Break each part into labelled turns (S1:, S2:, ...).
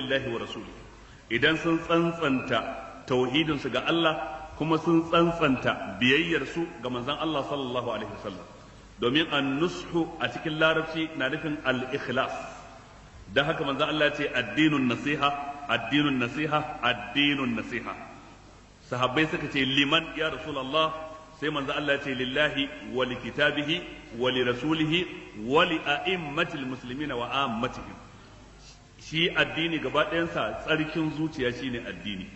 S1: lillahi wa rasuli, idan sun tsantsanta tauhidinsu ga Allah kuma sun tsantsanta biyayyarsu ga manzon Allah sallallahu alaihi wasallam. Domin an-nushu a cikin larabci na nufin al-ikhlas. Dan haka manzon Allah ya ce addinun nasiha, addinun nasiha, addinun nasiha. Sahabbai suka ce liman ya rasulullah, sai manzon Allah ya ce lillahi wa li kitabihi wa li rasulihi wa li a'immatil muslimina wa ammatihim. Shi addini gaba ɗayansa tsarkin zuciya shine addini,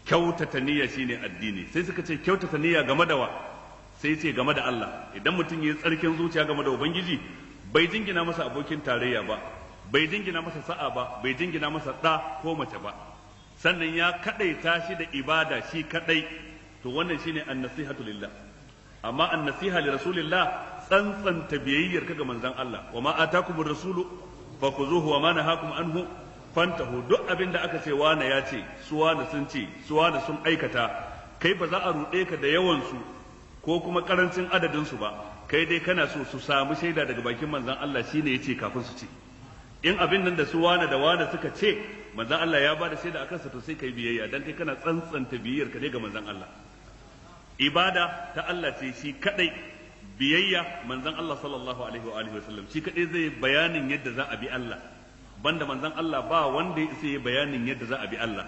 S1: kyautata niyya shine addini. Sai suka ce kyautata niyya game da wa? Sai ce game da Allah. Idan mutum ya yi tsarkin zuciya game da ubangiji, bai jingina masa abokin tarayya ba, bai jingina masa sa'a ba, bai jingina masa ɗa ko mace ba, sannan ya kaɗaita shi da ibada shi kaɗai, to wannan shine an-nasihatu lillah. Amma an-nasiha li rasulillah tsantsanta biyayyar ka ga manzon Allah. Wa ma atakumur rasulu fakuzuhu wa ma nahakum anhu fantahu. Duk abin da aka ce wane ya ce, su wane sun ce, su wane sun aikata, kai ba za a ruɗe ka da yawan su ko kuma karancin adadin su ba, kai dai kana so su samu shaida daga bakin manzon Allah shine yace kafin su ce. In abin nan da su wane da wane suka ce manzon Allah ya bada shaida akan sa, to sai kai biyayya, dan kai kana tsantsanta biyayyar ka ne ga manzon Allah. Ibada ta Allah ce shi kadai, biyayya manzon Allah sallallahu alaihi wa alihi wasallam shi kadai zai bayanin yadda za a bi Allah, banda manzon Allah ba wanda ya isa bayanin yadda za a bi Allah.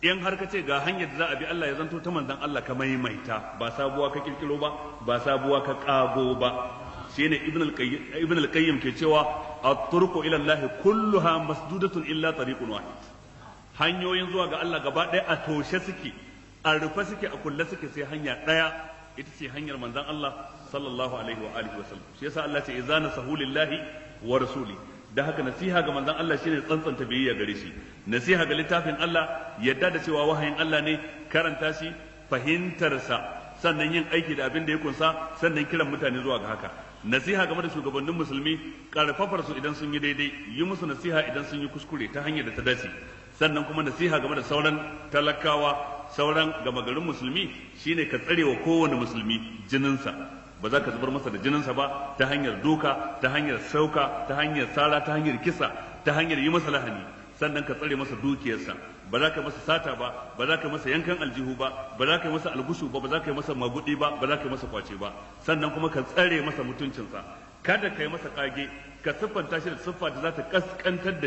S1: In har ka ce ga hanyar da za a bi Allah, ya zanto ta manzon Allah ka maimaita, ba sabuwa ka kirkiro ba sabuwa ka kago ba. Shine ibn al-qayyim ke cewa at-turqu ila Allah kulluha masdudatun illa tariqun wahid. Hanyoyin zuwa ga Allah gaba ɗaya a toshe suke, a rufe suke, a kulle suke, sai hanya ɗaya, ita ce hanyar manzon Allah sallallahu alaihi wa alihi wasallam. Shi yasa Allah ce idza nasahu lillahi wa rasuli. Da haka nasiha ga manzon Allah shine tsantsanta biyayya gare shi, nasiha ga littafin Allah, yadda da cewa wahayin Allah ne, karanta shi, fahimtar sa, sannan yin aiki da abin da ya kunsa, sannan kiran mutane zuwa ga haka. Nasiha game da shugabannin musulmi, karfafar su idan sun yi daidai, yi musu nasiha idan sun yi kuskure ta hanyar da ta dace. Sannan kuma nasiha game da sauran talakawa, sauran gama garin musulmi, shine ka tsarewa kowane musulmi jininsa. Ba za ka zubar masa da jininsa ba ta hanyar duka, ta hanyar sauka, ta hanyar sara, ta hanyar kisa, ta hanyar yi masa lahani. Sannan ka tsare masa dukiyarsa, ba za ka masa sata ba, ba za ka masa yankan aljihu ba, ba za ka yi masa algushu ba, ba za ka yi masa magudi ba, ba za ka yi masa kwace ba. Sannan kuma ka tsare masa mutuncinsa, kada ka yi masa kage, ka siffanta shi da siffa da za ta kaskantar da